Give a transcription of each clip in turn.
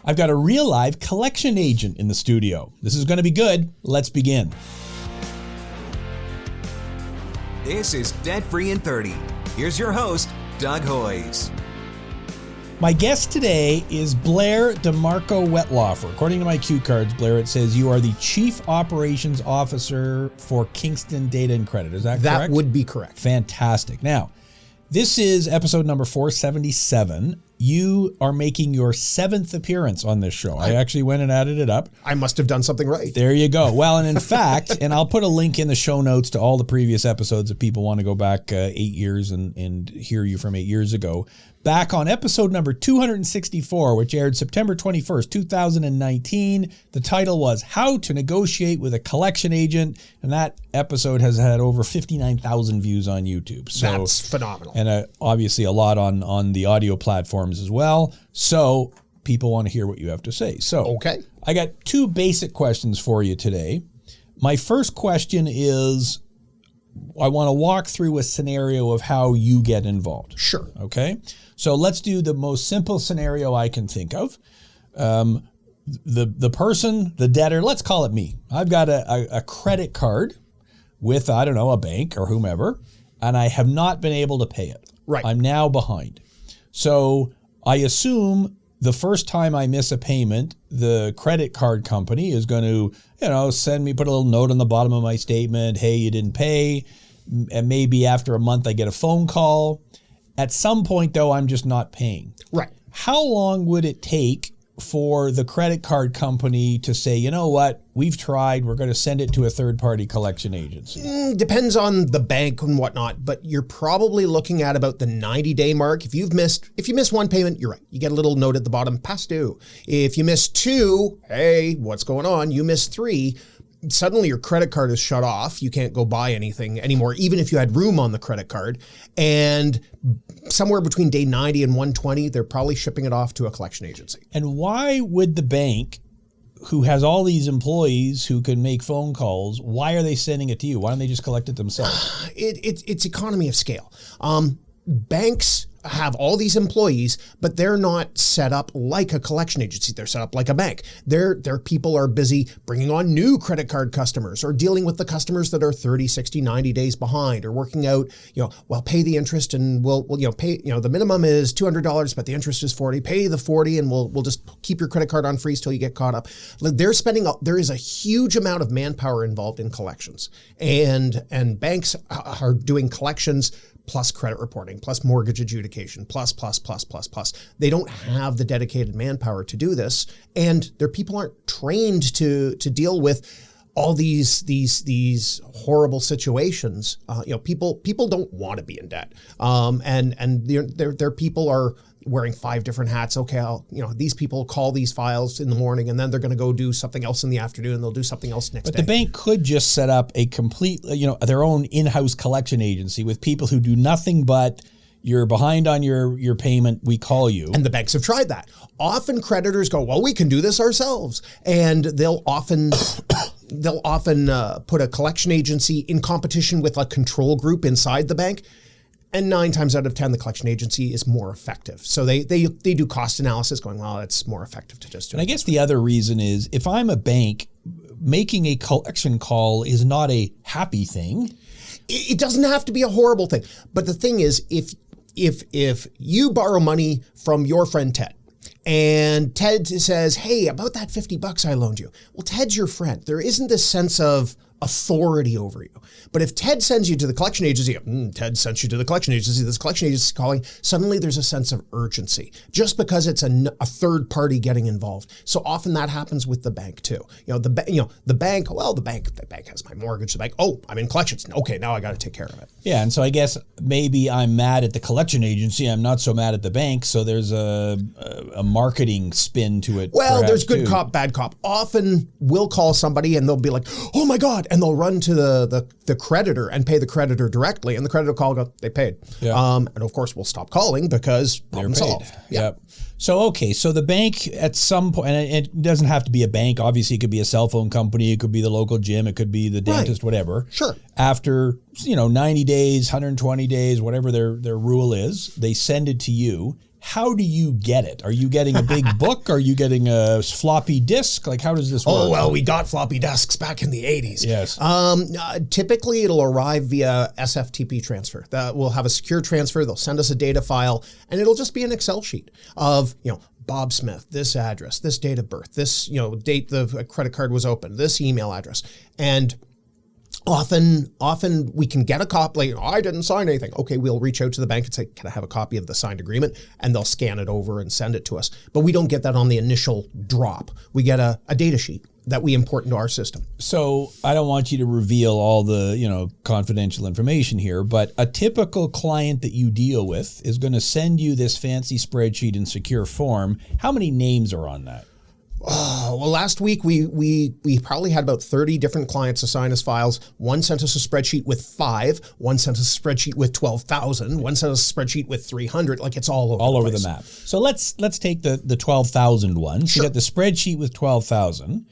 I've got a real live collection agent in the studio. This is going to be good. Let's begin. This is Debt Free in 30. Here's your host, Doug Hoyes. My guest today is Blair Demarco-Wettlaufer. According to my cue cards, Blair, it says you are the Chief Operations Officer for Kingston Data and Credit. Is that correct? That would be correct. Fantastic. Now, this is episode number 477. You are making your 7th appearance on this show. I actually went and added it up. I must have done something right. There you go. Well, and in fact, and I'll put a link in the show notes to all the previous episodes if people want to go back 8 years and hear you from 8 years ago. Back on episode number 264, which aired September 21st, 2019, the title was How to Negotiate with a Collection Agent, and that episode has had over 59,000 views on YouTube. So that's phenomenal. And obviously a lot on the audio platforms as well. So people want to hear what you have to say. So okay. I got 2 basic questions for you today. My first question is, I want to walk through a scenario of how you get involved. Sure. Okay. So let's do the most simple scenario I can think of. The person, the debtor, let's call it me. I've got a credit card with, I don't know, a bank or whomever, and I have not been able to pay it. Right. I'm now behind. So I assume the first time I miss a payment, the credit card company is going to, send me, put a little note on the bottom of my statement. Hey, you didn't pay. And maybe after a month I get a phone call. At some point though, I'm just not paying. Right. How long would it take for the credit card company to say, you know what, we've tried, we're going to send it to a third-party collection agency? Depends on the bank and whatnot, but you're probably looking at about the 90-day mark. If you miss one payment, you're right. You get a little note at the bottom, past due. If you miss 2, hey, what's going on? You miss 3, suddenly your credit card is shut off. You can't go buy anything anymore, even if you had room on the credit card. And somewhere between day 90 and 120, they're probably shipping it off to a collection agency. And why would the bank, who has all these employees who can make phone calls, why are they sending it to you? Why don't they just collect it themselves? It's economy of scale. Banks have all these employees, but they're not set up like a collection agency. They're set up like a bank. Their people are busy bringing on new credit card customers or dealing with the customers that are 30, 60, 90 days behind, or working out, pay the interest and we'll pay, the minimum is $200, but the interest is 40, pay the 40 and we'll just keep your credit card on freeze till you get caught up. There is a huge amount of manpower involved in collections, and banks are doing collections plus credit reporting, plus mortgage adjudication, plus. They don't have the dedicated manpower to do this, and their people aren't trained to deal with all these horrible situations. People don't want to be in debt, and their people are wearing 5 different hats. Okay, these people call these files in the morning, and then they're going to go do something else in the afternoon, and they'll do something else next day. But the bank could just set up a complete, their own in-house collection agency with people who do nothing but, you're behind on your payment, we call you. And the banks have tried that. Often creditors go, well, we can do this ourselves, and they'll often put a collection agency in competition with a control group inside the bank. And 9 times out of 10, the collection agency is more effective. So they do cost analysis going, well, it's more effective to just do it. And I guess the other reason is, if I'm a bank, making a collection call is not a happy thing. It doesn't have to be a horrible thing. But the thing is, if you borrow money from your friend Ted, and Ted says, hey, about that $50 I loaned you. Well, Ted's your friend. There isn't this sense of authority over you. But if Ted sends you to the collection agency, Ted sent you to the collection agency, this collection agency is calling, suddenly there's a sense of urgency just because it's a third party getting involved. So often that happens with the bank too. The bank has my mortgage. The bank, I'm in collections. Okay, now I got to take care of it. Yeah, and so I guess maybe I'm mad at the collection agency. I'm not so mad at the bank. So there's a marketing spin to it. Well, there's good cop, bad cop. Often we'll call somebody and they'll be like, oh my God, and they'll run to the creditor and pay the creditor directly, and the creditor will go, they paid. Yeah. And of course we'll stop calling because problem solved. Yep. So the bank at some point, and it doesn't have to be a bank. Obviously, it could be a cell phone company. It could be the local gym. It could be the dentist, whatever. Sure. After 90 days, 120 days, whatever their rule is, they send it to you. how do you get it? Are you getting a big book? Are you getting a floppy disk? Like, how does this work? Oh, well, we got floppy disks back in the 80s. Yes. Typically, it'll arrive via SFTP transfer. We'll have a secure transfer. They'll send us a data file, and it'll just be an Excel sheet of, Bob Smith, this address, this date of birth, this, date the credit card was opened, this email address. And often we can get a copy, like, I didn't sign anything. Okay, we'll reach out to the bank and say, can I have a copy of the signed agreement? And they'll scan it over and send it to us. But we don't get that on the initial drop. We get a data sheet that we import into our system. So I don't want you to reveal all the, confidential information here, but a typical client that you deal with is going to send you this fancy spreadsheet in secure form. How many names are on that? Oh, well, last week we probably had about 30 different clients assign us files. One sent us a spreadsheet with 5. One sent us a spreadsheet with 12,000. One sent us a spreadsheet with 300. Like, it's all over the map. So let's take the 12,000 one. So Sure. you got the spreadsheet with 12,000.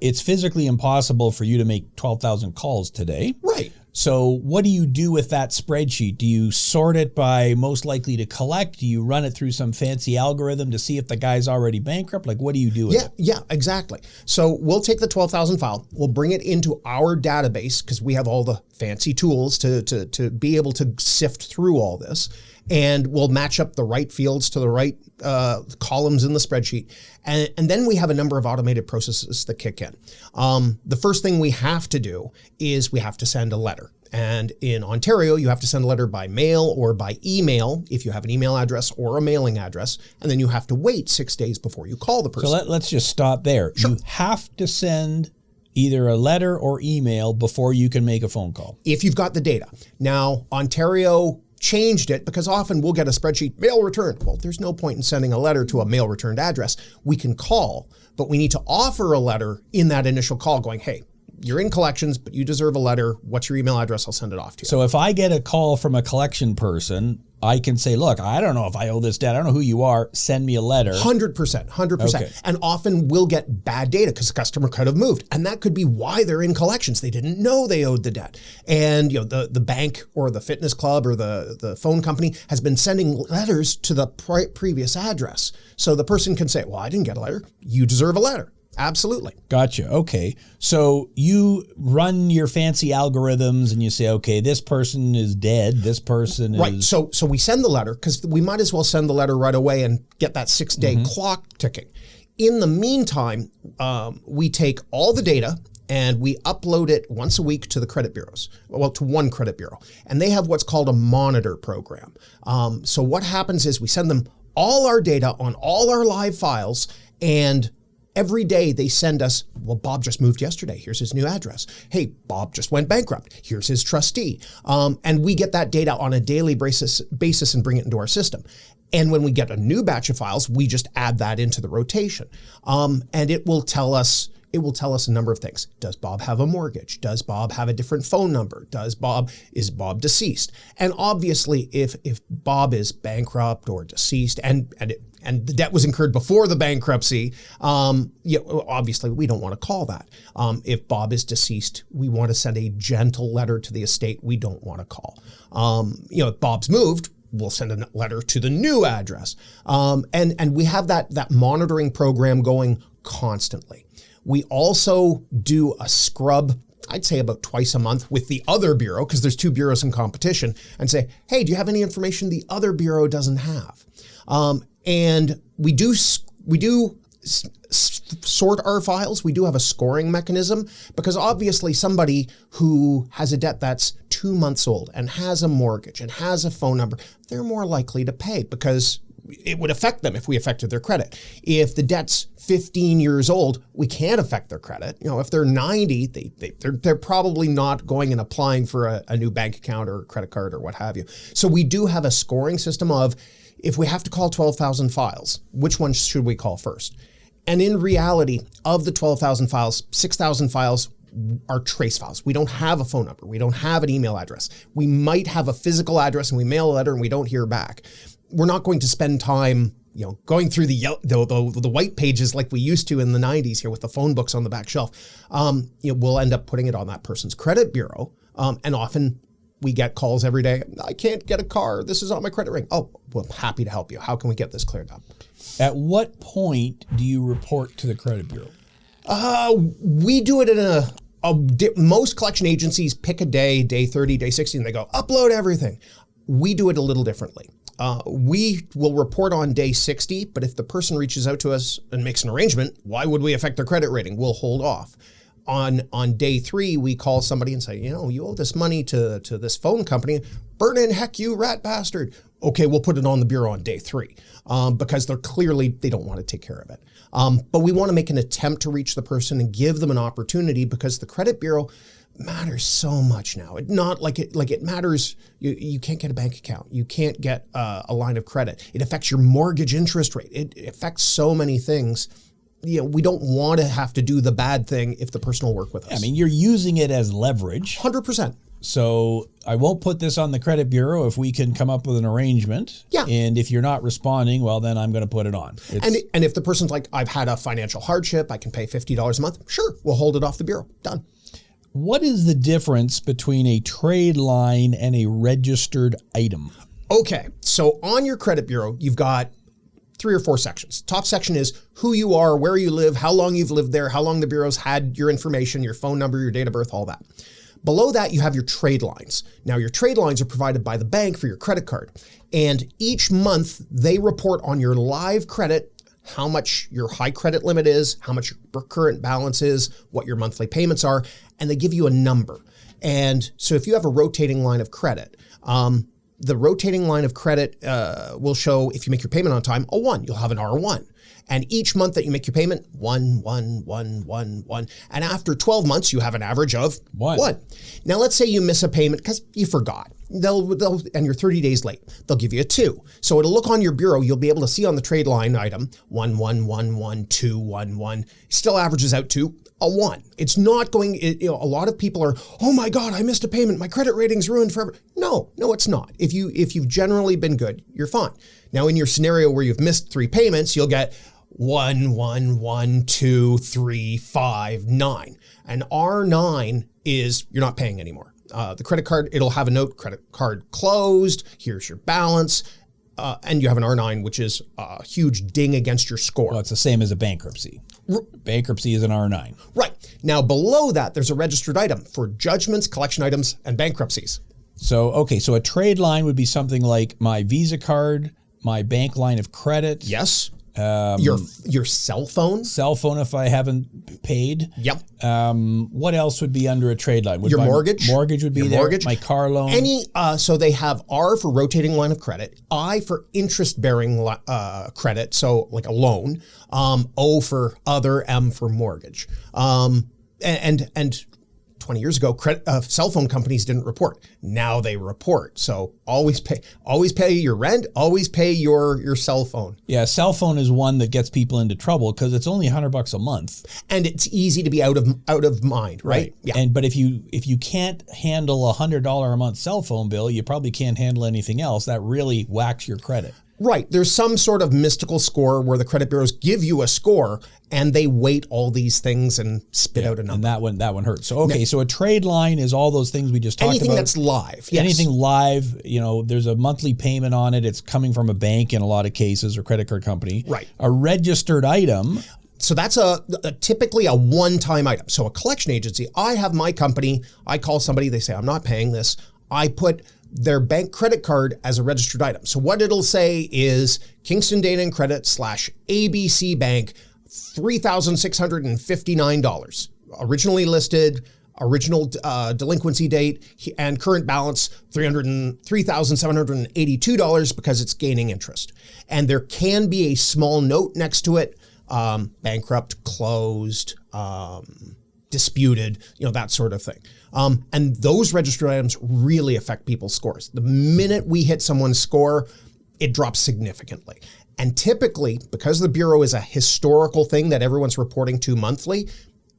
It's physically impossible for you to make 12,000 calls today. Right. So what do you do with that spreadsheet? Do you sort it by most likely to collect? Do you run it through some fancy algorithm to see if the guy's already bankrupt? Like, what do you do with it? Yeah, exactly. So we'll take the 12,000 file, we'll bring it into our database because we have all the fancy tools to be able to sift through all this. And we'll match up the right fields to the right columns in the spreadsheet. And then we have a number of automated processes that kick in. The first thing we have to do is we have to send a letter. And in Ontario, you have to send a letter by mail or by email if you have an email address or a mailing address. And then you have to wait 6 days before you call the person. So let's just stop there. Sure. You have to send either a letter or email before you can make a phone call. If you've got the data. Now, Ontario changed it because often we'll get a spreadsheet, mail returned. Well, there's no point in sending a letter to a mail returned address. We can call, but we need to offer a letter in that initial call going, hey, you're in collections, but you deserve a letter. What's your email address? I'll send it off to you. So if I get a call from a collection person, I can say, look, I don't know if I owe this debt. I don't know who you are. Send me a letter. 100%. Okay. And often we'll get bad data because the customer could have moved. And that could be why they're in collections. They didn't know they owed the debt. And the bank or the fitness club or the phone company has been sending letters to the previous address. So the person can say, well, I didn't get a letter. You deserve a letter. Absolutely. Gotcha. Okay. So you run your fancy algorithms and you say, okay, this person is dead. This person is... Right. So we send the letter because we might as well send the letter right away and get that 6-day clock ticking. In the meantime, we take all the data and we upload it once a week to the credit bureaus, well, to one credit bureau. And they have what's called a monitor program. So what happens is we send them all our data on all our live files, and every day they send us, well, Bob just moved yesterday. Here's his new address. Hey, Bob just went bankrupt. Here's his trustee. And we get that data on a daily basis and bring it into our system. And when we get a new batch of files, we just add that into the rotation. And it will tell us a number of things. Does Bob have a mortgage? Does Bob have a different phone number? Is Bob deceased? And obviously, if Bob is bankrupt or deceased and the debt was incurred before the bankruptcy, obviously we don't want to call that. If Bob is deceased, we want to send a gentle letter to the estate. We don't want to call. If Bob's moved, we'll send a letter to the new address. And we have that monitoring program going constantly. We also do a scrub, I'd say about twice a month, with the other bureau, because there's 2 bureaus in competition, and say, hey, do you have any information the other bureau doesn't have? And we do sort our files. We do have a scoring mechanism because obviously somebody who has a debt that's 2 months old and has a mortgage and has a phone number, they're more likely to pay because it would affect them if we affected their credit. If the debt's 15 years old, we can't affect their credit. If they're 90, they're probably not going and applying for a new bank account or credit card or what have you. So we do have a scoring system of, if we have to call 12,000 files, which ones should we call first? And in reality, of the 12,000 files, 6,000 files are trace files. We don't have a phone number. We don't have an email address. We might have a physical address and we mail a letter and we don't hear back. We're not going to spend time, going through the white pages like we used to in the 90s here with the phone books on the back shelf. We'll end up putting it on that person's credit bureau. And often We get calls every day. I can't get a car. This is on my credit rating. Oh, well, I'm happy to help you. How can we get this cleared up? At what point do you report to the credit bureau? We do it in most collection agencies pick a day 30, day 60, and they go, upload everything. We do it a little differently. We will report on day 60, but if the person reaches out to us and makes an arrangement, why would we affect their credit rating? We'll hold off. On day 3, we call somebody and say, you owe this money to this phone company. Burn in heck, you rat bastard. Okay, we'll put it on the bureau on day 3 because they don't want to take care of it. But we want to make an attempt to reach the person and give them an opportunity because the credit bureau matters so much now. It matters. You can't get a bank account. You can't get a line of credit. It affects your mortgage interest rate. It affects so many things. We don't want to have to do the bad thing if the person will work with us. I mean, you're using it as leverage. 100%. So I won't put this on the credit bureau if we can come up with an arrangement. Yeah. And if you're not responding, well, then I'm going to put it on. And if the person's like, I've had a financial hardship, I can pay $50 a month. Sure, we'll hold it off the bureau. Done. What is the difference between a trade line and a registered item? Okay, so on your credit bureau, you've got 3 or 4 sections. Top section is who you are, where you live, how long you've lived there, how long the bureau's had your information, your phone number, your date of birth, all that. Below that, you have your trade lines. Now, your trade lines are provided by the bank for your credit card. And each month, they report on your live credit, how much your high credit limit is, how much your current balance is, what your monthly payments are, and they give you a number. And so if you have a rotating line of credit, the rotating line of credit will show, if you make your payment on time, a 1. You'll have an R1. And each month that you make your payment, 1, 1, 1, 1, 1. And after 12 months, you have an average of 1. Now, let's say you miss a payment because you forgot. And you're 30 days late. They'll give you a 2. So it'll look on your bureau. You'll be able to see on the trade line item, 1, 1, 1, 1, 2, 1, 1. Still averages out to a 1. It's not going, a lot of people are, oh my God, I missed a payment. My credit rating's ruined forever. No, it's not. If you've generally been good, you're fine. Now, in your scenario where you've missed 3 payments, you'll get 1, 1, 1, 2, 3, 5, 9. And R9 is you're not paying anymore. The credit card, it'll have a note, credit card closed, here's your balance, and you have an R9, which is a huge ding against your score. Well, it's the same as a bankruptcy. Bankruptcy is an R9. Right. Now, below that, there's a registered item for judgments, collection items, and bankruptcies. So a trade line would be something like my Visa card, my bank line of credit. Yes. Your cell phone. Cell phone if I haven't paid. Yep. What else would be under a trade line? Your mortgage. Mortgage would be your there. Mortgage. My car loan. So they have R for rotating line of credit, I for interest-bearing credit, so like a loan, O for other, M for mortgage. And 20 years ago, cell phone companies didn't report. Now they report. So always pay your rent, always pay your cell phone. Yeah, cell phone is one that gets people into trouble because it's only $100 a month. And it's easy to be out of mind, right? Yeah. But if you can't handle $100 a month cell phone bill, you probably can't handle anything else. That really whacks your credit. Right. There's some sort of mystical score where the credit bureaus give you a score and they weight all these things and spit out a number. And that one hurts. So, so a trade line is all those things we just talked about. Anything that's live. Yes. Anything live, there's a monthly payment on it. It's coming from a bank in a lot of cases or credit card company. Right. A registered item. So that's typically a one-time item. So a collection agency, I have my company, I call somebody, they say, I'm not paying this. I put their bank credit card as a registered item. So what it'll say is Kingston Data and Credit / ABC Bank, $3,659. Originally listed, original delinquency date, and current balance $3,782 because it's gaining interest. And there can be a small note next to it, bankrupt, closed, disputed, that sort of thing. And those registered items really affect people's scores. The minute we hit someone's score, it drops significantly. And typically, because the Bureau is a historical thing that everyone's reporting to monthly,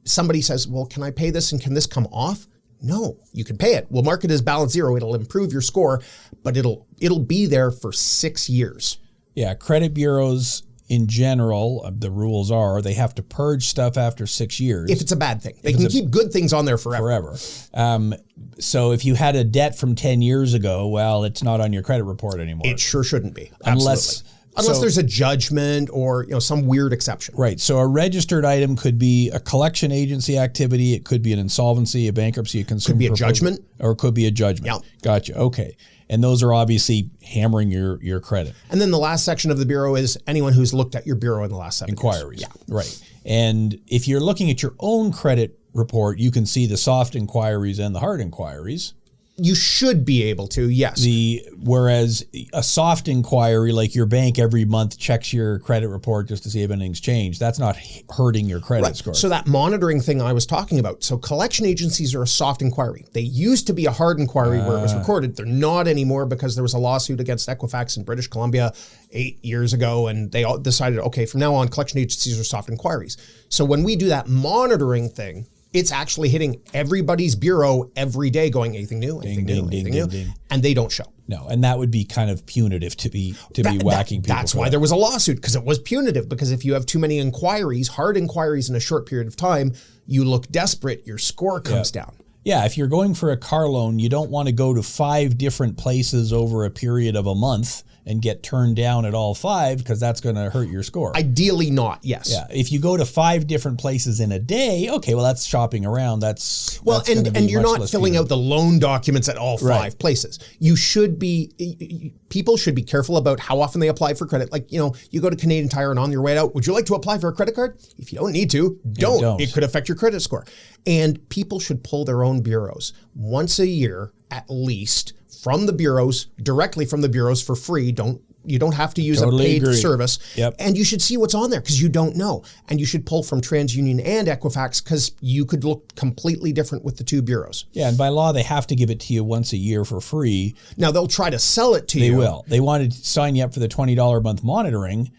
somebody says, well, can I pay this and can this come off? No, you can pay it. We'll mark it as balance 0. It'll improve your score, but it'll be there for 6 years. Yeah, credit bureaus, in general, the rules are they have to purge stuff after 6 years. If it's a bad thing. They can keep good things on there forever. So if you had a debt from 10 years ago, well, it's not on your credit report anymore. It sure shouldn't be. Unless there's a judgment or some weird exception. Right. So a registered item could be a collection agency activity. It could be an insolvency, a bankruptcy, a consumer. Could be a judgment. Or it could be a judgment. Yeah. Gotcha. Okay. And those are obviously hammering your credit. And then the last section of the bureau is anyone who's looked at your bureau in the last 7 years. Inquiries. Yeah. Right. And if you're looking at your own credit report, you can see the soft inquiries and the hard inquiries. You should be able to, yes. Whereas a soft inquiry, like your bank every month checks your credit report just to see if anything's changed, that's not hurting your credit score. So that monitoring thing I was talking about, so collection agencies are a soft inquiry. They used to be a hard inquiry where it was recorded. They're not anymore because there was a lawsuit against Equifax in British Columbia 8 years ago, and they all decided, okay, from now on, collection agencies are soft inquiries. So when we do that monitoring thing, it's actually hitting everybody's bureau every day going, anything new, anything new, and they don't show. No, and that would be kind of punitive to be whacking people. That's why there was a lawsuit, because it was punitive, because if you have too many inquiries, hard inquiries in a short period of time, you look desperate, your score comes down. Yeah, if you're going for a car loan, you don't want to go to 5 different places over a period of a month and get turned down at all 5 because that's going to hurt your score. Ideally not, yes. Yeah, if you go to 5 different places in a day, okay, well, that's shopping around. That's and you're not filling out the loan documents at all 5 places. You should be, people should be careful about how often they apply for credit. Like, you go to Canadian Tire and on your way out, would you like to apply for a credit card? If you don't need to, don't. It could affect your credit score. And people should pull their own bureaus once a year at least from the bureaus, directly from the bureaus for free. You don't have to use a paid service. Yep. And you should see what's on there because you don't know. And you should pull from TransUnion and Equifax because you could look completely different with the 2 bureaus. Yeah, and by law, they have to give it to you once a year for free. Now, they'll try to sell it to you. They will. They wanted to sign you up for the $20 a month monitoring.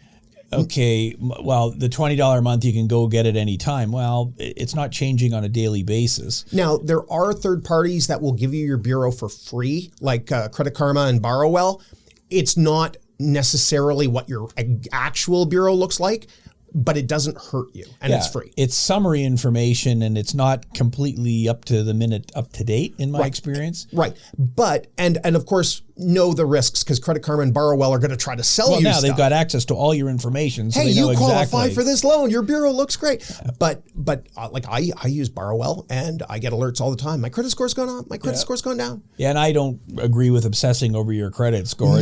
Okay, well, the $20 a month, you can go get it anytime. Well, it's not changing on a daily basis. Now, there are third parties that will give you your bureau for free, like Credit Karma and Borrowwell. It's not necessarily what your actual bureau looks like, but it doesn't hurt you, and it's free. It's summary information, and it's not completely up to the minute, up to date in my experience. Right, but, and of course, know the risks, because Credit Karma and Borrowwell are going to try to sell you stuff. They've got access to all your information, so hey, they know you qualify exactly for this loan, your bureau looks great. But like I use Borrowwell, and I get alerts all the time. My credit score's gone up, my credit score's gone down. Yeah, and I don't agree with obsessing over your credit score.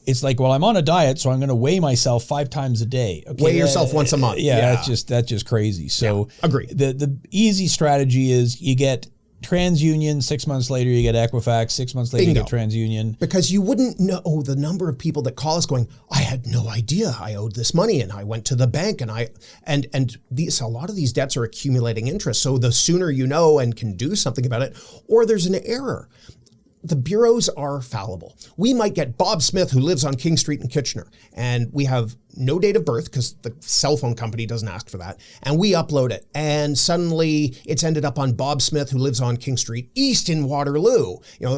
It's like, well, I'm on a diet, so I'm going to weigh myself 5 times a day. Okay, weigh yourself once a month. Yeah, that's just crazy. So agree. The easy strategy is you get TransUnion, 6 months later you get Equifax, 6 months later you get TransUnion. Because you wouldn't know the number of people that call us going, I had no idea I owed this money, and I went to the bank, and a lot of these debts are accumulating interest. So the sooner you know and can do something about it, or there's an error. The bureaus are fallible. We might get Bob Smith, who lives on King Street in Kitchener, and we have no date of birth because the cell phone company doesn't ask for that. And we upload it, and suddenly it's ended up on Bob Smith, who lives on King Street East in Waterloo.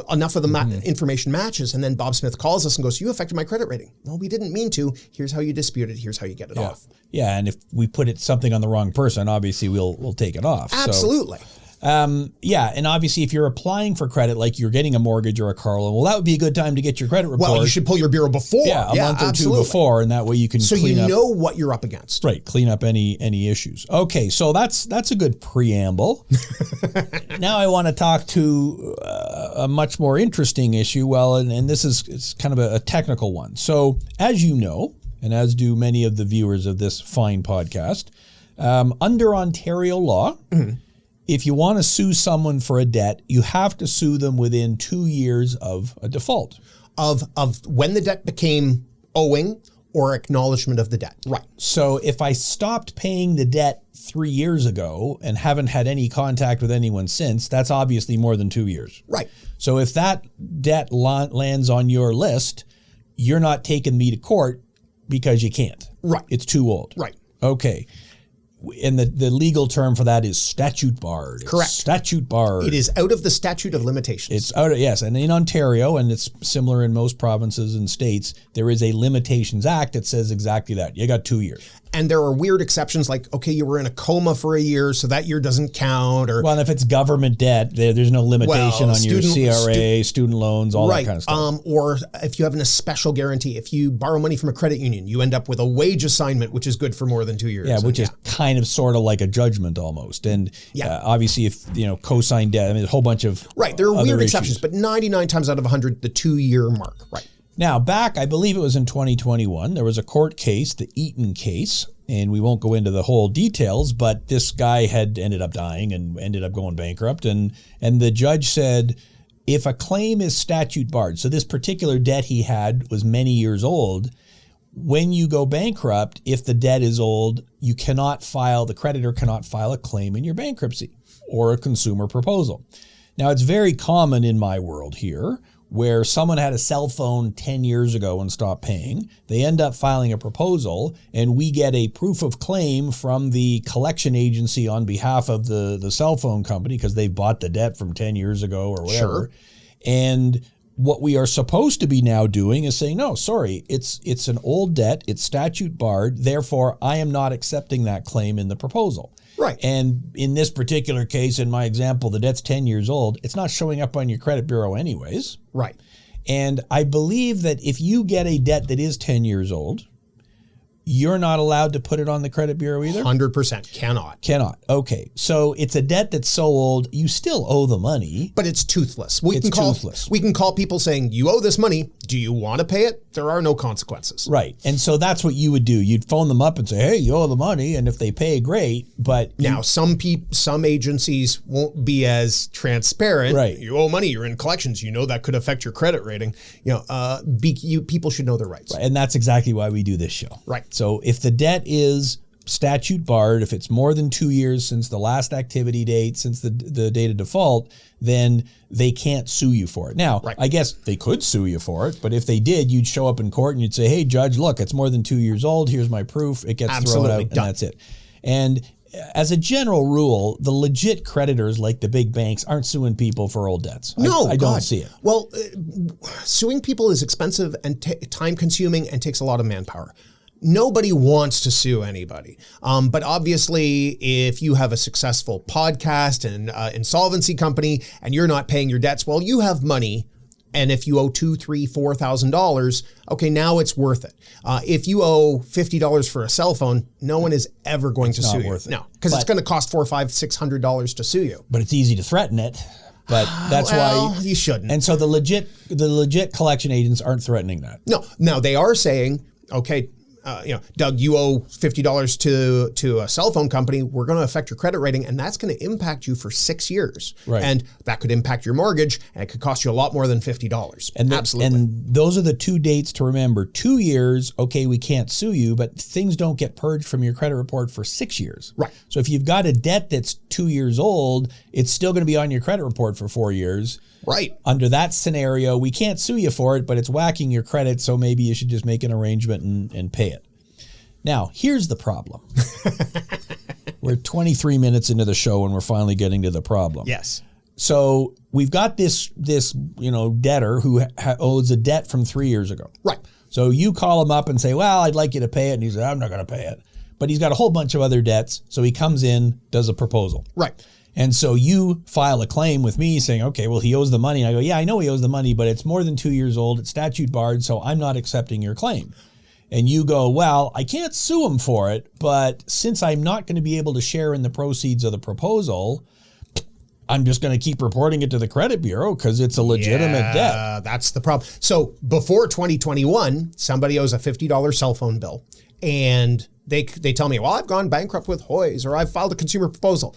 Enough of the information matches, and then Bob Smith calls us and goes, "You affected my credit rating." Well, we didn't mean to. Here's how you dispute it. Here's how you get it off. Yeah, and if we put something on the wrong person, obviously we'll take it off. Absolutely. And obviously if you're applying for credit, like you're getting a mortgage or a car loan, well, that would be a good time to get your credit report. Well, you should pull your bureau before. Yeah, a month or 2 before, and that way you can clean up. So you know what you're up against. Right, clean up any issues. Okay, so that's a good preamble. Now I want to talk to a much more interesting issue. Well, and this is kind of a technical one. So as you know, and as do many of the viewers of this fine podcast, under Ontario law, if you want to sue someone for a debt, you have to sue them within 2 years of a default. Of when the debt became owing or acknowledgement of the debt. Right. So if I stopped paying the debt 3 years ago and haven't had any contact with anyone since, that's obviously more than 2 years. Right. So if that debt lands on your list, you're not taking me to court because you can't. Right. It's too old. Right. Okay. And the legal term for that is statute-barred. Correct. Statute-barred. It is out of the statute of limitations. It's out of, yes. And in Ontario, and it's similar in most provinces and states, there is a Limitations Act that says exactly that. You got 2 years. And there are weird exceptions like, okay, you were in a coma for a year, so that year doesn't count. Or well, and if it's government debt, there's no limitation on your CRA, student loans, all that kind of stuff. Or if you have a special guarantee, if you borrow money from a credit union, you end up with a wage assignment, which is good for more than 2 years. Yeah, which is kind of sort of like a judgment almost. And obviously, if co-signed debt, I mean, a whole bunch of there are weird exceptions, issues. but 99 times out of 100, the 2-year mark. Right. Now, back, I believe it was in 2021, there was a court case, the Eaton case, and we won't go into the whole details, but this guy had ended up dying and ended up going bankrupt, and the judge said, if a claim is statute barred, so this particular debt he had was many years old, when you go bankrupt, if the debt is old, the creditor cannot file a claim in your bankruptcy or a consumer proposal. Now, it's very common in my world here where someone had a cell phone 10 years ago and stopped paying. They end up filing a proposal, and we get a proof of claim from the collection agency on behalf of the cell phone company because they bought the debt from 10 years ago or whatever. Sure. And what we are supposed to be now doing is saying, no, sorry, it's an old debt, it's statute barred, therefore I am not accepting that claim in the proposal. Right. And in this particular case, in my example, the debt's 10 years old. It's not showing up on your credit bureau anyways. Right. And I believe that if you get a debt that is 10 years old, you're not allowed to put it on the credit bureau either? 100% cannot. Cannot. Okay. So it's a debt that's so old, you still owe the money. But it's toothless. Toothless. We can call people saying, you owe this money. Do you want to pay it? There are no consequences. Right. And so that's what you would do. You'd phone them up and say, hey, you owe the money. And if they pay, great. But now some agencies won't be as transparent. Right. You owe money. You're in collections. You know that could affect your credit rating. People should know their rights. Right. And that's exactly why we do this show. Right. So if the debt is statute barred, if it's more than 2 years since the last activity date, since the date of default, then they can't sue you for it. Now, I guess they could sue you for it, but if they did, you'd show up in court and you'd say, hey, judge, look, it's more than 2 years old. Here's my proof. It gets thrown out and that's it. And as a general rule, the legit creditors like the big banks aren't suing people for old debts. I don't see it. Well, suing people is expensive and time consuming and takes a lot of manpower. Nobody wants to sue anybody. But obviously, if you have a successful podcast and insolvency company and you're not paying your debts, well, you have money. And if you owe $2,000, $3,000, $4,000, okay, now it's worth it. If you owe $50 for a cell phone, no one is ever going to sue you. No, because it's going to cost $400, $500, $600 to sue you. But it's easy to threaten it. But that's why you shouldn't. And so the legit collection agents aren't threatening that. No, now they are saying, okay, Doug, you owe $50 to a cell phone company. We're going to affect your credit rating, and that's going to impact you for 6 years. Right. And that could impact your mortgage, and it could cost you a lot more than $50. Absolutely. And those are the two dates to remember. 2 years, okay, we can't sue you, but things don't get purged from your credit report for 6 years. Right. So if you've got a debt that's 2 years old, it's still going to be on your credit report for 4 years. Right. Under that scenario, we can't sue you for it, but it's whacking your credit, so maybe you should just make an arrangement and pay it. Now, here's the problem. We're 23 minutes into the show and we're finally getting to the problem. Yes. So we've got this debtor who owes a debt from 3 years ago. Right. So you call him up and say, well, I'd like you to pay it. And he says, I'm not going to pay it. But he's got a whole bunch of other debts. So he comes in, does a proposal. Right. And so you file a claim with me saying, okay, well, he owes the money. And I go, yeah, I know he owes the money, but it's more than 2 years old. It's statute barred, so I'm not accepting your claim. And you go, well, I can't sue him for it, but since I'm not going to be able to share in the proceeds of the proposal, I'm just going to keep reporting it to the credit bureau because it's a legitimate debt. That's the problem. So before 2021, somebody owes a $50 cell phone bill, and they tell me, well, I've gone bankrupt with Hoyes, or I've filed a consumer proposal.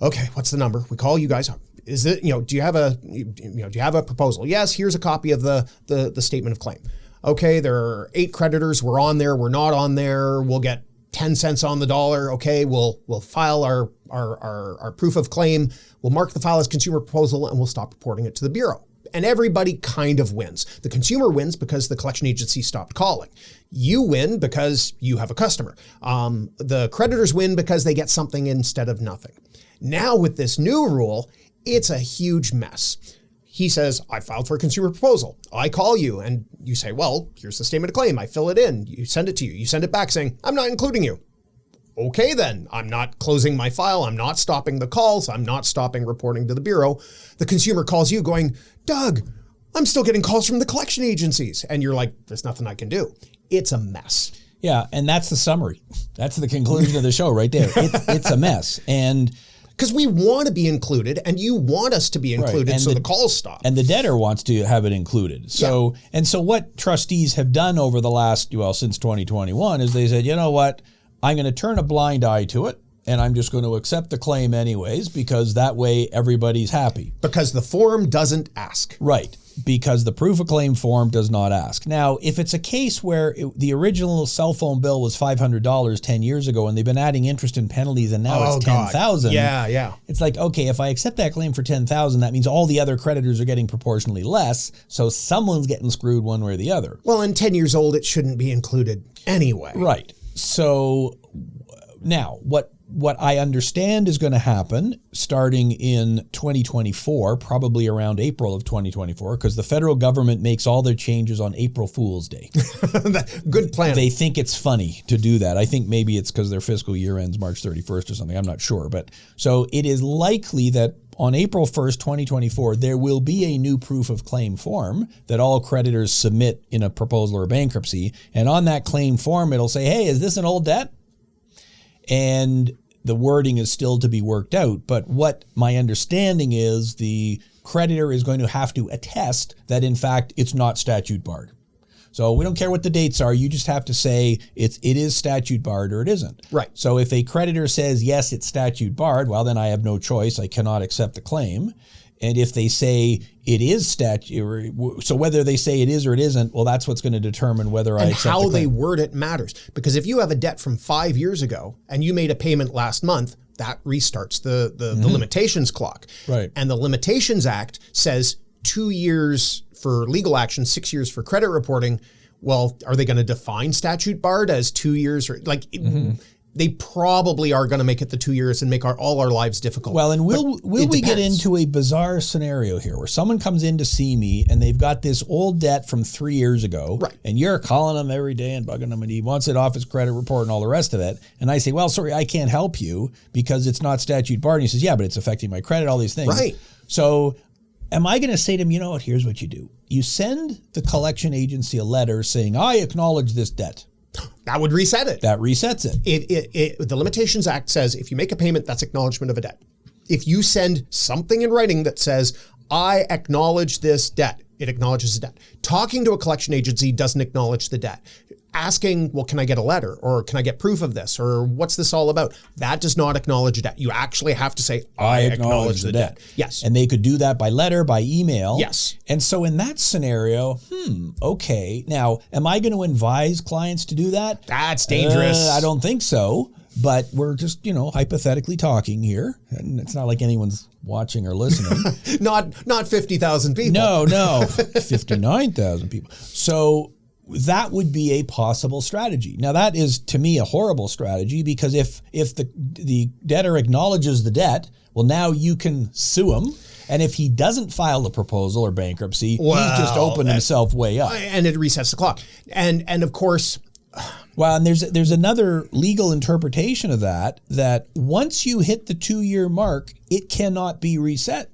Okay, what's the number? We call you guys up. Is it, do you have a proposal? Yes, here's a copy of the statement of claim. Okay, there are 8 creditors. We're on there. We're not on there. We'll get 10 cents on the dollar. Okay, we'll file our proof of claim. We'll mark the file as consumer proposal, and we'll stop reporting it to the bureau. And everybody kind of wins. The consumer wins because the collection agency stopped calling. You win because you have a customer. The creditors win because they get something instead of nothing. Now with this new rule, it's a huge mess. He says, I filed for a consumer proposal. I call you and you say, well, here's the statement of claim. I fill it in. You send it to you. You send it back saying, I'm not including you. Okay, then I'm not closing my file. I'm not stopping the calls. I'm not stopping reporting to the bureau. The consumer calls you going, Doug, I'm still getting calls from the collection agencies. And you're like, there's nothing I can do. It's a mess. Yeah. And that's the summary. That's the conclusion of the show right there. It's a mess. And because we want to be included and you want us to be included, right, so the calls stop. And the debtor wants to have it included. So, yeah. And so what trustees have done over the last, since 2021 is they said, you know what, I'm going to turn a blind eye to it and I'm just going to accept the claim anyways, because that way everybody's happy. Because the form doesn't ask. Right. Because the proof of claim form does not ask. Now, if it's a case where the original cell phone bill was $500 10 years ago and they've been adding interest and penalties and now it's $10,000. Yeah. It's like, okay, if I accept that claim for $10,000, that means all the other creditors are getting proportionally less. So someone's getting screwed one way or the other. Well, and 10 years old, it shouldn't be included anyway. Right. So now what I understand is going to happen starting in 2024, probably around April of 2024, because the federal government makes all their changes on April Fool's Day. Good plan. They think it's funny to do that. I think maybe it's because their fiscal year ends March 31st or something. I'm not sure. But so it is likely that on April 1st, 2024, there will be a new proof of claim form that all creditors submit in a proposal or bankruptcy. And on that claim form, it'll say, hey, is this an old debt? And the wording is still to be worked out. But what my understanding is, the creditor is going to have to attest that, in fact, it's not statute barred. So we don't care what the dates are. You just have to say it is statute barred or it isn't. Right. So if a creditor says, yes, it's statute barred, well, then I have no choice. I cannot accept the claim. And if they say it is statute, so whether they say it is or it isn't, well, that's what's going to determine whether I accept the claim. And how they word it matters. Because if you have a debt from 5 years ago and you made a payment last month, that restarts the limitations clock. Right. And the Limitations Act says 2 years for legal action, 6 years for credit reporting. Well, are they going to define statute barred as 2 years? Or they probably are going to make it the 2 years and make all our lives difficult. Well, and will we get into a bizarre scenario here where someone comes in to see me and they've got this old debt from 3 years ago, right, and you're calling them every day and bugging them and he wants it off his credit report and all the rest of it. And I say, well, sorry, I can't help you because it's not statute barred. And he says, yeah, but it's affecting my credit, all these things. Right. So am I going to say to him, you know what, here's what you do. You send the collection agency a letter saying, I acknowledge this debt. That would reset it. That resets it. The Limitations Act says if you make a payment, that's acknowledgement of a debt. If you send something in writing that says, I acknowledge this debt, it acknowledges the debt. Talking to a collection agency doesn't acknowledge the debt. Asking, well, can I get a letter? Or can I get proof of this? Or what's this all about? That does not acknowledge a debt. You actually have to say, I acknowledge the debt. Yes. And they could do that by letter, by email. Yes. And so in that scenario, okay. Now, am I going to advise clients to do that? That's dangerous. I don't think so. But we're just, hypothetically talking here. And it's not like anyone's watching or listening. Not 50,000 people. No. 59,000 people. So that would be a possible strategy. Now, that is, to me, a horrible strategy because if the debtor acknowledges the debt, well, now you can sue him. And if he doesn't file the proposal or bankruptcy, he's just opened himself way up. And it resets the clock. And of course... Well, and there's another legal interpretation of that once you hit the 2 year mark, it cannot be reset.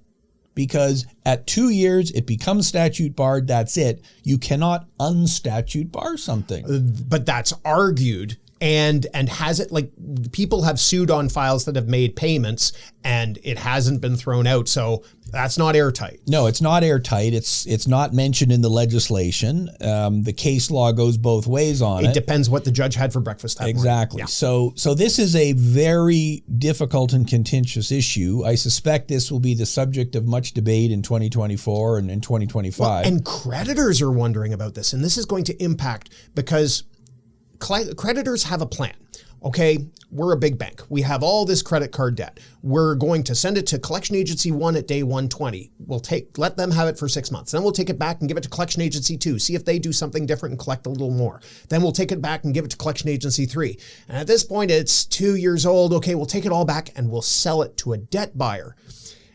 Because at 2 years, it becomes statute barred. That's it. You cannot unstatute bar something. But that's argued. And has it, like, people have sued on files that have made payments and it hasn't been thrown out. So that's not airtight. No, it's not airtight. It's not mentioned in the legislation. The case law goes both ways on it. It depends what the judge had for breakfast that morning. Exactly. Yeah. So this is a very difficult and contentious issue. I suspect this will be the subject of much debate in 2024 and in 2025. Well, and creditors are wondering about this. And this is going to impact because creditors have a plan. okay, we're a big bank. We have all this credit card debt. We're going to send it to collection agency 1 at day 120. Let them have it for 6 months. Then we'll take it back and give it to collection agency 2. See if they do something different and collect a little more. Then we'll take it back and give it to collection agency 3. And at this point, it's 2 years old. Okay, we'll take it all back and we'll sell it to a debt buyer.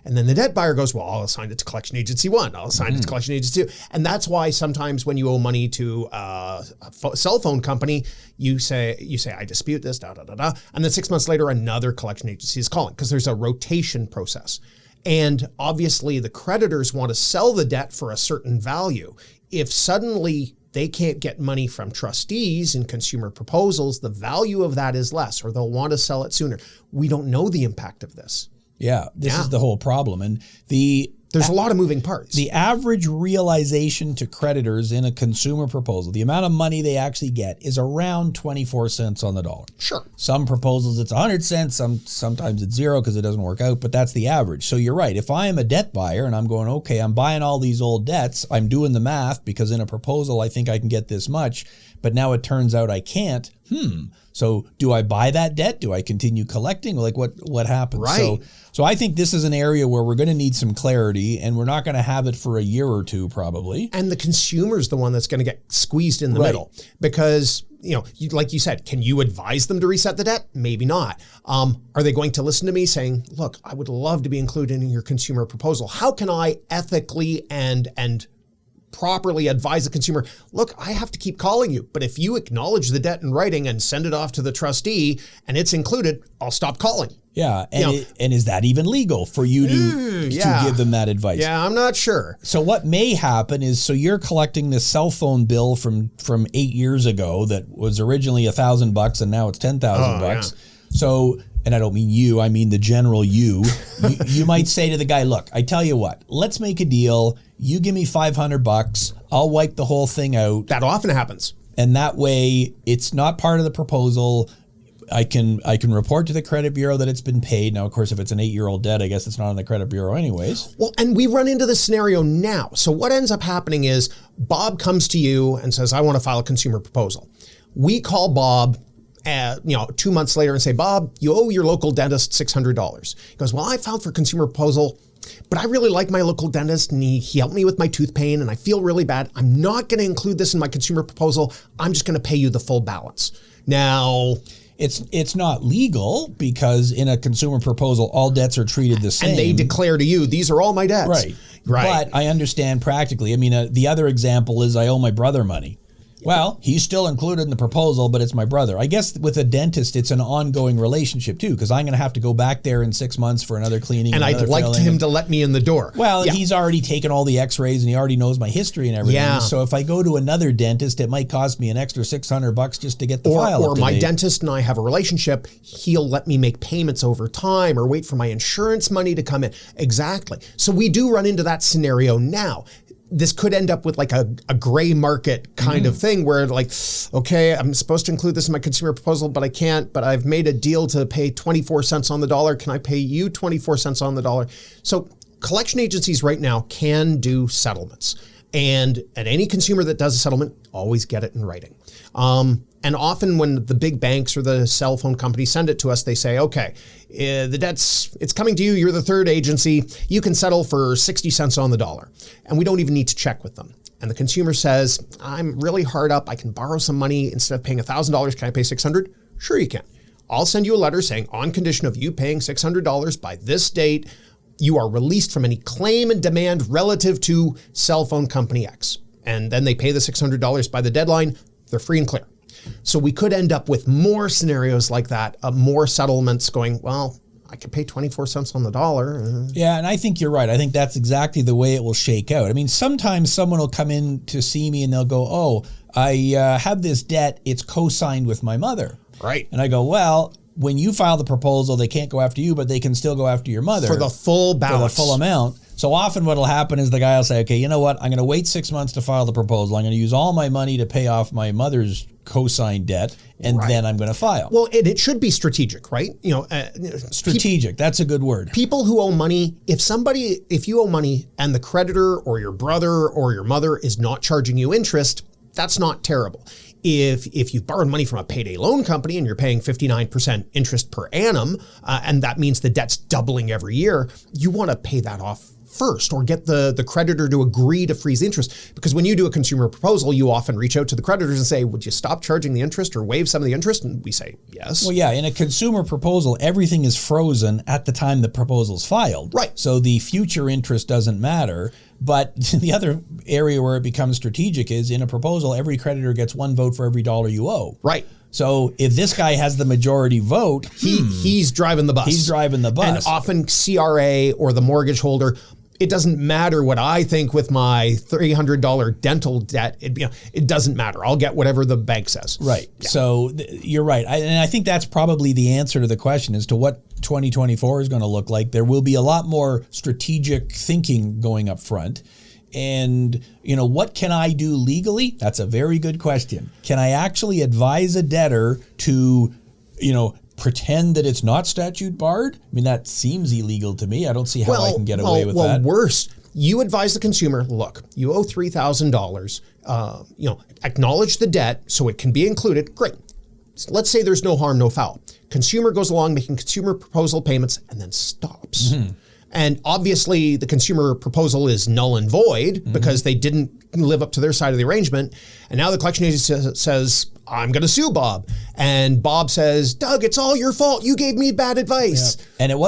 And then the debt buyer goes, well, I'll assign it to collection agency 1. I'll assign it to collection agency 2. And that's why sometimes when you owe money to a cell phone company, you say, I dispute this, da, da, da, da. And then 6 months later, another collection agency is calling because there's a rotation process. And obviously the creditors want to sell the debt for a certain value. If suddenly they can't get money from trustees in consumer proposals, the value of that is less, or they'll want to sell it sooner. We don't know the impact of this. Yeah, this is the whole problem. And there's a lot of moving parts. The average realization to creditors in a consumer proposal, the amount of money they actually get, is around 24 cents on the dollar. Sure. Some proposals it's 100 cents, sometimes it's zero because it doesn't work out, but that's the average. So you're right. If I am a debt buyer and I'm going, okay, I'm buying all these old debts, I'm doing the math because in a proposal I think I can get this much, but now it turns out I can't. So do I buy that debt? Do I continue collecting? Like what happens? Right. So I think this is an area where we're going to need some clarity, and we're not going to have it for a year or two probably. And the consumer's the one that's going to get squeezed in the middle because, like you said, can you advise them to reset the debt? Maybe not. Are they going to listen to me saying, look, I would love to be included in your consumer proposal. How can I ethically and properly advise the consumer, look, I have to keep calling you, but if you acknowledge the debt in writing and send it off to the trustee and it's included, I'll stop calling. Yeah, and is that even legal for you to give them that advice? Yeah, I'm not sure. So what may happen is, so you're collecting this cell phone bill from 8 years ago that was originally $1,000 and now it's $10,000 bucks. So, and I don't mean you, I mean the general you. You might say to the guy, look, I tell you what, let's make a deal. You give me $500, I'll wipe the whole thing out. That often happens. And that way it's not part of the proposal. I can report to the credit bureau that it's been paid. Now, of course, if it's an 8-year-old debt, I guess it's not on the credit bureau anyways. Well, and we run into this scenario now. So what ends up happening is Bob comes to you and says, I want to file a consumer proposal. We call Bob 2 months later and say, Bob, you owe your local dentist $600. He goes, well, I filed for consumer proposal, but I really like my local dentist and he helped me with my tooth pain and I feel really bad. I'm not going to include this in my consumer proposal. I'm just going to pay you the full balance. Now, it's not legal because in a consumer proposal, all debts are treated the same. And they declare to you, these are all my debts. Right. But I understand practically. I mean, the other example is I owe my brother money. Well, he's still included in the proposal, but it's my brother. I guess with a dentist, it's an ongoing relationship too, because I'm going to have to go back there in 6 months for another cleaning. And I'd like him to let me in the door. Well, he's already taken all the x-rays and he already knows my history and everything. Yeah. So if I go to another dentist, it might cost me an extra $600 just to get the file up to my date. dentist and I have a relationship. He'll let me make payments over time or wait for my insurance money to come in. Exactly. So we do run into that scenario now. This could end up with like a gray market kind of thing where like, okay, I'm supposed to include this in my consumer proposal, but I can't, but I've made a deal to pay 24 cents on the dollar. Can I pay you 24 cents on the dollar? So collection agencies right now can do settlements. And any consumer that does a settlement, always get it in writing. And often when the big banks or the cell phone companies send it to us, they say, okay, the debt's, it's coming to you. You're the third agency. You can settle for 60 cents on the dollar. And we don't even need to check with them. And the consumer says, I'm really hard up. I can borrow some money. Instead of paying $1,000, can I pay $600? Sure you can. I'll send you a letter saying on condition of you paying $600 by this date, you are released from any claim and demand relative to cell phone company X. And then they pay the $600 by the deadline. They're free and clear. So we could end up with more scenarios like that, more settlements going, well, I could pay 24 cents on the dollar. Yeah, and I think you're right. I think that's exactly the way it will shake out. I mean, sometimes someone will come in to see me and they'll go, oh, I have this debt. It's co-signed with my mother. Right. And I go, well, when you file the proposal, they can't go after you, but they can still go after your mother. For the full balance. For the full amount. So often what will happen is the guy will say, okay, you know what? I'm going to wait 6 months to file the proposal. I'm going to use all my money to pay off my mother's co-signed debt, and then I'm going to file. Well, it should be strategic, right? Strategic. That's a good word. People who owe money, if you owe money and the creditor or your brother or your mother is not charging you interest, that's not terrible. If you borrowed money from a payday loan company and you're paying 59% interest per annum, and that means the debt's doubling every year, you want to pay that off first, or get the creditor to agree to freeze the interest. Because when you do a consumer proposal, you often reach out to the creditors and say, would you stop charging the interest or waive some of the interest? And we say, yes. Well, yeah, in a consumer proposal, everything is frozen at the time the proposal's filed. Right. So the future interest doesn't matter. But the other area where it becomes strategic is in a proposal, every creditor gets one vote for every dollar you owe. Right. So if this guy has the majority vote, he's driving the bus. He's driving the bus. And often CRA or the mortgage holder, it doesn't matter what I think with my $300 dental debt. It doesn't matter. I'll get whatever the bank says. Right. Yeah. So you're right. And I think that's probably the answer to the question as to what 2024 is going to look like. There will be a lot more strategic thinking going up front. And, what can I do legally? That's a very good question. Can I actually advise a debtor to, pretend that it's not statute barred? I mean, that seems illegal to me. I don't see how I can get away with that. Well, worse, you advise the consumer, look, you owe $3,000, acknowledge the debt so it can be included. Great. Let's say there's no harm, no foul. Consumer goes along making consumer proposal payments and then stops. Mm-hmm. And obviously the consumer proposal is null and void because they didn't live up to their side of the arrangement. And now the collection agency says, I'm going to sue Bob. And Bob says, Doug, it's all your fault. You gave me bad advice. Yeah. And it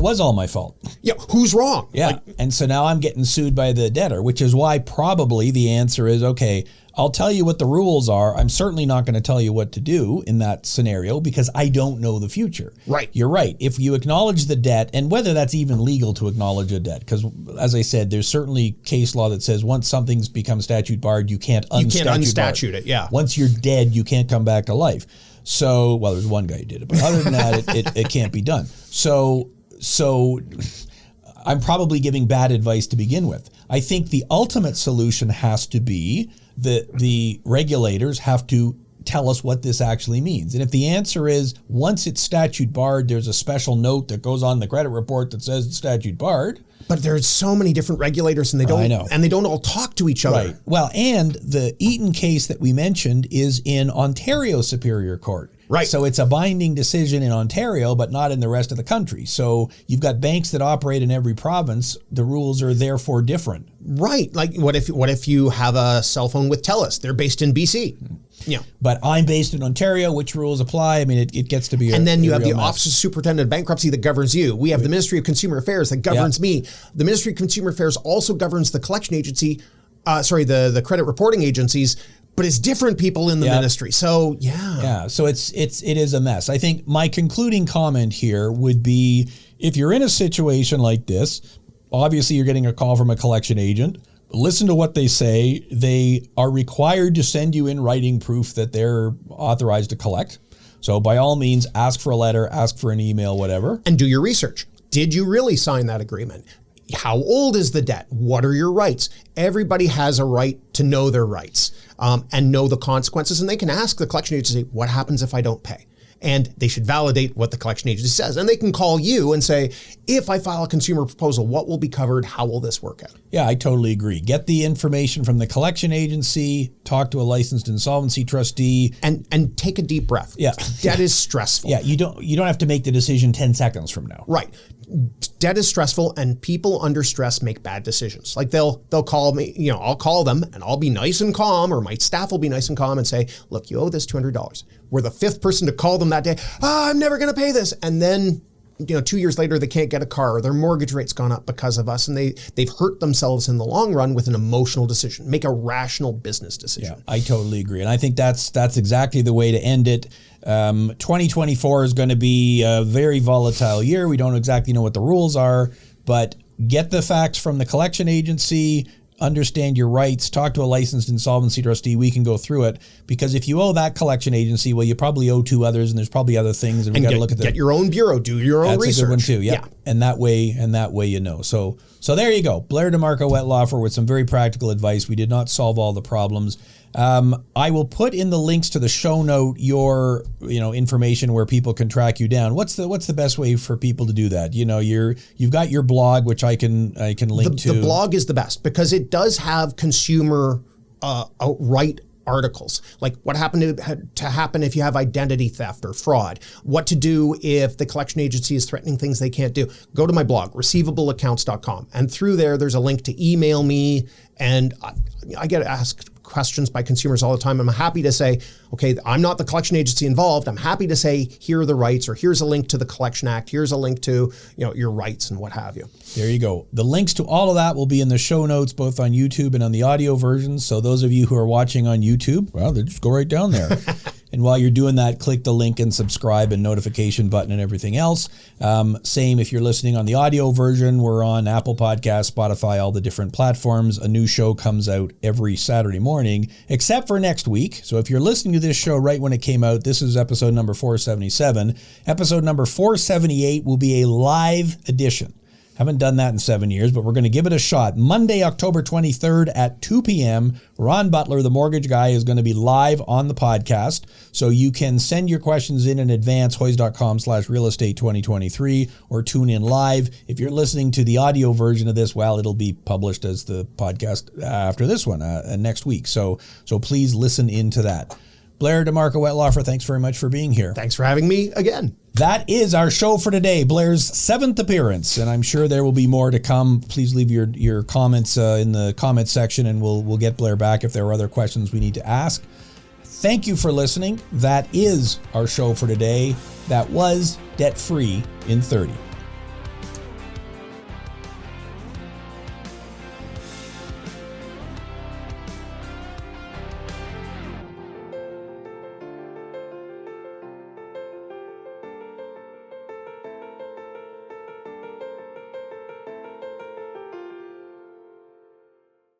was all my fault. Yeah. Who's wrong? Yeah. And so now I'm getting sued by the debtor, which is why probably the answer is, okay, I'll tell you what the rules are. I'm certainly not going to tell you what to do in that scenario because I don't know the future. Right. You're right. If you acknowledge the debt, and whether that's even legal to acknowledge a debt, because as I said, there's certainly case law that says once something's become statute barred, you can't unstatute it. Yeah. Once you're dead, you can't come back to life. So, well, there's one guy who did it, but other than that, it can't be done. So I'm probably giving bad advice to begin with. I think the ultimate solution has to be the regulators have to tell us what this actually means. And if the answer is once it's statute barred, there's a special note that goes on the credit report that says it's statute barred. But there's so many different regulators and they don't all talk to each other. Right. Well, and the Eaton case that we mentioned is in Ontario Superior Court. Right. So it's a binding decision in Ontario, but not in the rest of the country. So you've got banks that operate in every province. The rules are therefore different. Right. Like what if you have a cell phone with TELUS? They're based in BC. Yeah. But I'm based in Ontario. Which rules apply? I mean, it gets to be And then you have the mess. Office of Superintendent of Bankruptcy that governs you. We have the Ministry of Consumer Affairs that governs me. The Ministry of Consumer Affairs also governs the collection agency, the credit reporting agencies, but it's different people in the ministry. So, Yeah, so it is a mess. I think my concluding comment here would be if you're in a situation like this, obviously you're getting a call from a collection agent. Listen to what they say. They are required to send you in writing proof that they're authorized to collect. So by all means, ask for a letter, ask for an email, whatever. And do your research. Did you really sign that agreement? How old is the debt? What are your rights? Everybody has a right to know their rights and know the consequences. And they can ask the collection agency, what happens if I don't pay? And they should validate what the collection agency says. And they can call you and say, if I file a consumer proposal, what will be covered? How will this work out? Yeah, I totally agree. Get the information from the collection agency, talk to a licensed insolvency trustee. And take a deep breath. Yeah. Debt is stressful. Yeah, you don't have to make the decision 10 seconds from now. Right. Debt is stressful and people under stress make bad decisions. Like they'll call me, I'll call them and I'll be nice and calm, or my staff will be nice and calm and say, look, you owe this $200. We're the fifth person to call them that day. I'm never going to pay this. And then, 2 years later, they can't get a car, or their mortgage rate's gone up because of us. And they've hurt themselves in the long run with an emotional decision. Make a rational business decision. Yeah, I totally agree. And I think that's exactly the way to end it. 2024 is going to be a very volatile year. We don't exactly know what the rules are, but get the facts from the collection agency, understand your rights, talk to a licensed insolvency trustee. We can go through it, because if you owe that collection agency, well, you probably owe two others, and there's probably other things, and we got to look at that. Get your own bureau, do your own research. That's a good one too. Yeah. And that way you know. So there you go. Blair Demarco-Wettlaufer with some very practical advice. We did not solve all the problems. I will put in the links to the show note your information where people can track you down. What's the best way for people to do that? You've got your blog, which I can link to. The blog is the best because it does have consumer right articles, like what happened to happen if you have identity theft or fraud, what to do if the collection agency is threatening things they can't do. Go to my blog, receivables.accounts.com, and through there's a link to email me, and I get asked questions by consumers all the time. I'm happy to say, okay, I'm not the collection agency involved. I'm happy to say, here are the rights, or here's a link to the Collection Act. Here's a link to, your rights and what have you. There you go. The links to all of that will be in the show notes, both on YouTube and on the audio version. So those of you who are watching on YouTube, well, they just go right down there. And while you're doing that, click the link and subscribe and notification button and everything else. Same if you're listening on the audio version. We're on Apple Podcasts, Spotify, all the different platforms. A new show comes out every Saturday morning, except for next week. So if you're listening to this show right when it came out, this is episode number 477. Episode number 478 will be a live edition. Haven't done that in 7 years, but we're going to give it a shot. Monday, October 23rd at 2 p.m., Ron Butler, the mortgage guy, is going to be live on the podcast. So you can send your questions in advance, hoys.com/realestate2023, or tune in live. If you're listening to the audio version of this, well, it'll be published as the podcast after this one next week. So please listen into that. Blair Demarco-Wettlaufer, thanks very much for being here. Thanks for having me again. That is our show for today, Blair's 7th appearance, and I'm sure there will be more to come. Please leave your comments in the comment section, and we'll get Blair back if there are other questions we need to ask. Thank you for listening. That is our show for today. That was Debt Free in 30.